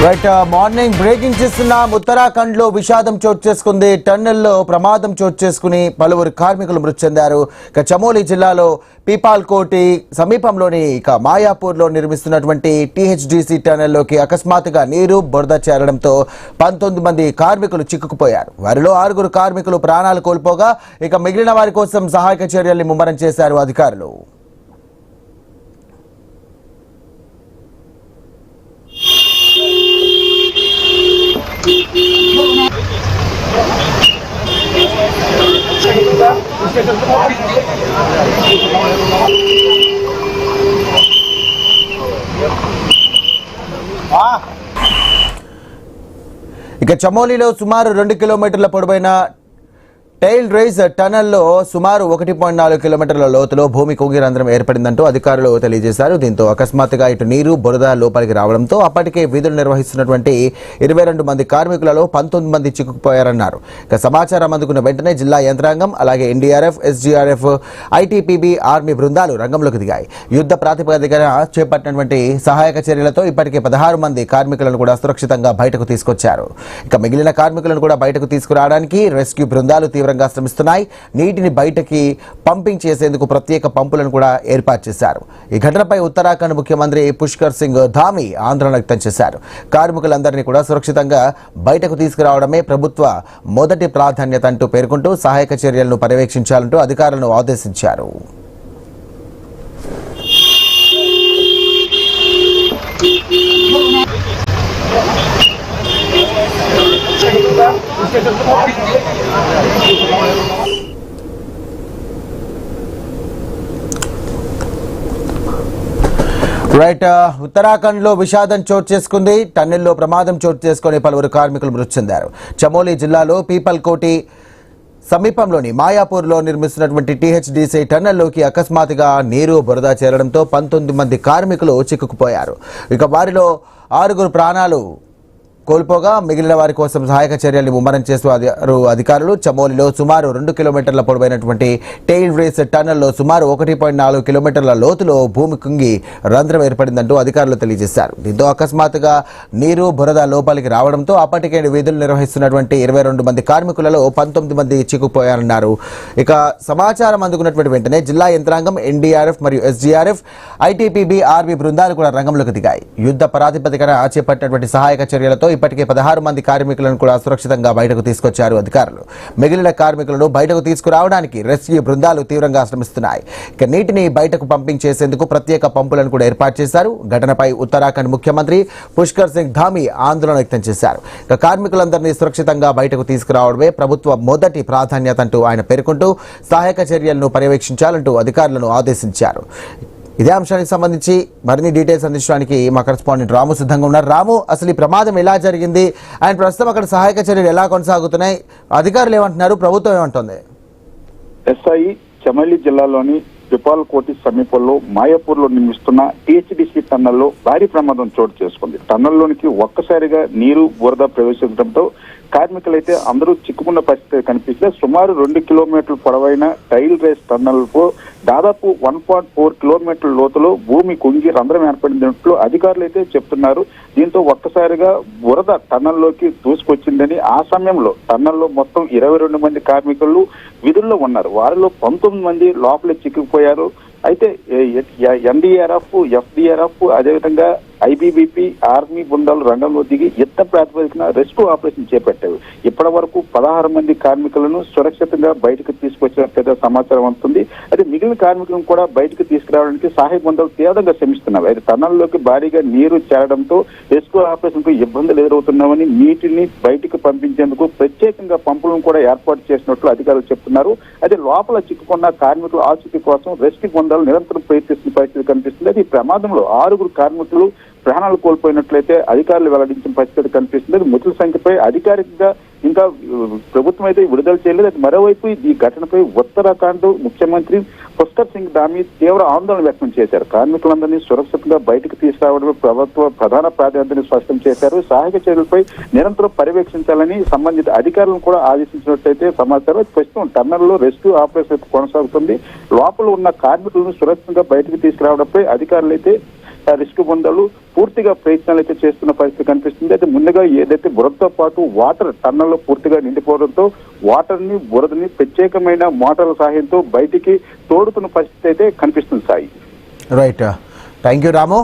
Right morning breaking చేస్తున్నాం. ఉత్తరాఖండ్ లో విషాదం చోటు చేసుకుంది. టన్నెల్లో ప్రమాదం చోటు చేసుకుని పలువురు కార్మికులు మృతి చెందారు. చమోలి జిల్లాలో పీపాల్కోటి సమీపంలోని మాయాపూర్ లో నిర్మిస్తున్నటువంటి టీహెచ్డీసీ టన్నెల్లోకి అకస్మాత్తుగా నీరు బురద చేరడంతో 19 మంది కార్మికులు చిక్కుకుపోయారు. వారిలో 6 కార్మికులు ప్రాణాలు కోల్పోగా మిగిలిన వారి కోసం సహాయక చర్యల్ని ముమ్మరం చేశారు అధికారులు. చమోలిలో సుమారు 2 కిలోమీటర్ల పొడవైన టైల్ రైజ్ టనెల్లో సుమారు 1.4 కిలోమీటర్ల లోతులో భూమి కుంగి రంధ్రం ఏర్పడిందంటూ అధికారులు తెలియజేశారు. దీంతో అకస్మాత్తుగా ఇటు నీరు బురద లోపలికి రావడంతో అప్పటికే విధులు నిర్వహిస్తున్నటువంటి 22 మంది కార్మికులలో 19 మంది చిక్కుకుపోయారన్నారు. సమాచారం అందుకున్న వెంటనే జిల్లా యంత్రాంగం అలాగే ఎన్డీఆర్ఎఫ్, ఎస్డీఆర్ఎఫ్, ఐటీపీబీ ఆర్మీ బృందాలు రంగంలోకి దిగాయి. యుద్ధ ప్రాతిపదికన చేపట్టినటువంటి సహాయక చర్యలతో ఇప్పటికే 16 మంది కార్మికులను కూడా సురక్షితంగా బయటకు తీసుకొచ్చారు. మిగిలిన కార్మికులను కూడా బయటకు తీసుకురావడానికి రెస్క్యూ బృందాలు తీవ్రంగా శ్రమిస్తున్నాయి. నీటిని బయటకి పంపింగ్ చేసేందుకు ప్రత్యేక పంపులను కూడా ఏర్పాటు చేశారు. ఈ ఘటనపై ఉత్తరాఖండ్ ముఖ్యమంత్రి పుష్కర్ సింగ్ ధామీ ఆందోళన వ్యక్తం చేశారు. కార్మికులందరినీ కూడా సురక్షితంగా బయటకు తీసుకురావడమే ప్రభుత్వ మొదటి ప్రాధాన్యత అంటూ పేర్కొంటూ సహాయక చర్యలను పర్యవేక్షించాలంటూ అధికారులను ఆదేశించారు. రైట్ ఉత్తరాఖండ్ లో విషాదం చోటు చేసుకుంది. టన్నెల్లో ప్రమాదం చోటు చేసుకుని పలువురు కార్మికులు మృతి చెందారు. చమోలి జిల్లాలో పీపల్కోటి సమీపంలోని మాయాపూర్ లో నిర్మిస్తున్నటువంటి టీహెచ్డీసీ టన్నెల్లోకి అకస్మాత్తుగా నీరు బురద చేరడంతో 19 మంది కార్మికులు చిక్కుకుపోయారు. వారిలో 6 ప్రాణాలు కోల్పోగా మిగిలిన వారి కోసం సహాయక చర్యల్ని ముమ్మరం చేస్తున్నారు అధికారులు. చమోలిలో సుమారు 2 కిలోమీటర్ల పొడవైనటువంటి టెయిల్ రేస్ టన్నెల్లో సుమారు 1.4 కిలోమీటర్ల లోతులో భూమి కుంగి రంధ్రం ఏర్పడిందంటూ అధికారులు తెలియజేశారు. దీంతో అకస్మాత్తుగా నీరు బురద లోపలికి రావడంతో అప్పటికే విధులు నిర్వహిస్తున్నటువంటి 22 మంది కార్మికులలో 19 మంది చిక్కుపోయారన్నారు. సమాచారం అందుకున్నటువంటి వెంటనే జిల్లా యంత్రాంగం, ఎన్డీఆర్ఎఫ్ మరియు ఎస్డీఆర్ఎఫ్, ఐటీపీబీ ఆర్మీ బృందాలు కూడా రంగంలోకి దిగాయి. యుద్ధ ప్రాతిపదికన చేపట్టినటువంటి సహాయక చర్యలతో ఇప్పటికే 16 మంది కార్మికులను కూడా సురక్షితంగా బయటకు తీసుకొచ్చారు అధికారులు. మిగిలిన కార్మికులను బయటకు తీసుకురావడానికి రెస్క్యూ బృందాలు తీవ్రంగా శ్రమిస్తున్నాయి. నీటిని బయటకు పంపింగ్ చేసేందుకు ప్రత్యేక పంపులను కూడా ఏర్పాటు చేశారు. ఘటనపై ఉత్తరాఖండ్ ముఖ్యమంత్రి పుష్కర్ సింగ్ ధామీ ఆందోళన వ్యక్తం చేశారు. కార్మికులందరినీ సురక్షితంగా బయటకు తీసుకురావడమే ప్రభుత్వ మొదటి ప్రాధాన్యత అంటూ ఆయన పేర్కొంటూ సహాయక చర్యలను పర్యవేక్షించాలంటూ అధికారులను ఆదేశించారు. ఇదే అంశానికి సంబంధించి మరిన్ని డీటెయిల్స్ అందించడానికి మా కరెస్పాండెంట్ రాము సిద్ధంగా ఉన్నారు. రాము, అసలు ఈ ప్రమాదం ఎలా జరిగింది అండ్ ప్రస్తుతం అక్కడ సహాయక చర్యలు ఎలా కొనసాగుతున్నాయి? అధికారులు ఏమంటున్నారు, ప్రభుత్వం ఏమంటుంది? ఎస్ఐ చమోలి జిల్లాలోని పీపాల్కోటి సమీపంలో మాయాపూర్ లో నిర్మిస్తున్న టీహెచ్డీసీ టన్నెల్లో భారీ ప్రమాదం చోటు చేసుకుంది. టన్నెల్లోనికి ఒక్కసారిగా నీరు బురద ప్రవేశించడంతో కార్మికులైతే అందరూ చిక్కుకున్న పరిస్థితి కనిపిస్తే సుమారు 2 కిలోమీటర్ల పొడవైన టైల్ రేస్ టన్నెల్కు దాదాపు 1.4 కిలోమీటర్ల లోతులో భూమి కుంగి రంధ్రం ఏర్పడినట్లు అధికారులు అయితే చెప్తున్నారు. దీంతో ఒక్కసారిగా బురద టన్నెల్లోకి దూసుకొచ్చిందని, ఆ సమయంలో టన్నెల్లో మొత్తం 22 మంది కార్మికులు విధుల్లో ఉన్నారు. వారిలో 19 మంది లోపలే చిక్కుకుపోయారు. అయితే ఎన్డీఆర్ఎఫ్, ఎఫ్డీఆర్ఎఫ్ అదేవిధంగా ఐబీబీపీ ఆర్మీ బృందాలు రంగంలో దిగి యుద్ధ ప్రాతిపదికన రెస్క్యూ ఆపరేషన్ చేపట్టారు. ఇప్పటి వరకు 16 మంది కార్మికులను సురక్షితంగా బయటకు తీసుకొచ్చినట్లుగా సమాచారం అందుతుంది. అయితే మిగిలిన కార్మికులను కూడా బయటకు తీసుకురావడానికి సహాయ బృందాలు తీవ్రంగా శ్రమిస్తున్నారు. అయితే టన్నెల్లోకి భారీగా నీరు చేరడంతో రెస్క్యూ ఆపరేషన్ కు ఇబ్బందులు ఎదురవుతున్నామని, నీటిని బయటకు పంపించేందుకు ప్రత్యేకంగా పంపులను కూడా ఏర్పాటు చేసినట్లు అధికారులు చెప్తున్నారు. అయితే లోపల చిక్కుకున్న కార్మికుల ఆచూకీ కోసం రెస్క్యూ బృందాలు నిరంతరం ప్రయత్నిస్తున్న పరిస్థితి కనిపిస్తుంది. అయితే ఈ ప్రమాదంలో 6 కార్మికులు ప్రాణాలు కోల్పోయినట్లయితే అధికారులు వెల్లడించిన పరిస్థితి కనిపిస్తుంది. మృతుల సంఖ్యపై అధికారికంగా ఇంకా ప్రభుత్వం అయితే విడుదల చేయలేదు. మరోవైపు ఈ ఘటనపై ఉత్తరాఖండ్ ముఖ్యమంత్రి పుష్కర్ సింగ్ ధామీ తీవ్ర ఆందోళన వ్యక్తం చేశారు. కార్మికులందరినీ సురక్షితంగా బయటకు తీసుకురావడమే ప్రభుత్వ ప్రధాన ప్రాధాన్యతని స్పష్టం చేశారు. సహాయక చర్యలపై నిరంతరం పర్యవేక్షించాలని సంబంధిత అధికారులను కూడా ఆదేశించినట్లయితే సమాచారం. ప్రస్తుతం టన్నెల్లో రెస్క్యూ ఆపరేషన్ కొనసాగుతుంది. లోపల ఉన్న కార్మికులను సురక్షితంగా బయటకు తీసుకురావడంపై అధికారులు అయితే రిస్క్ బృందాలు పూర్తిగా ప్రయత్నాలు అయితే చేస్తున్న పరిస్థితి కనిపిస్తుంది. అయితే ముందుగా ఏదైతే బురదతో పాటు వాటర్ టన్నల్లో పూర్తిగా నిండిపోవడంతో వాటర్ ని బురదని ప్రత్యేకమైన మోటార్ల సహాయంతో బయటికి తోడుతున్న పరిస్థితి అయితే కనిపిస్తుంది Sai. Right, thank you Ramu.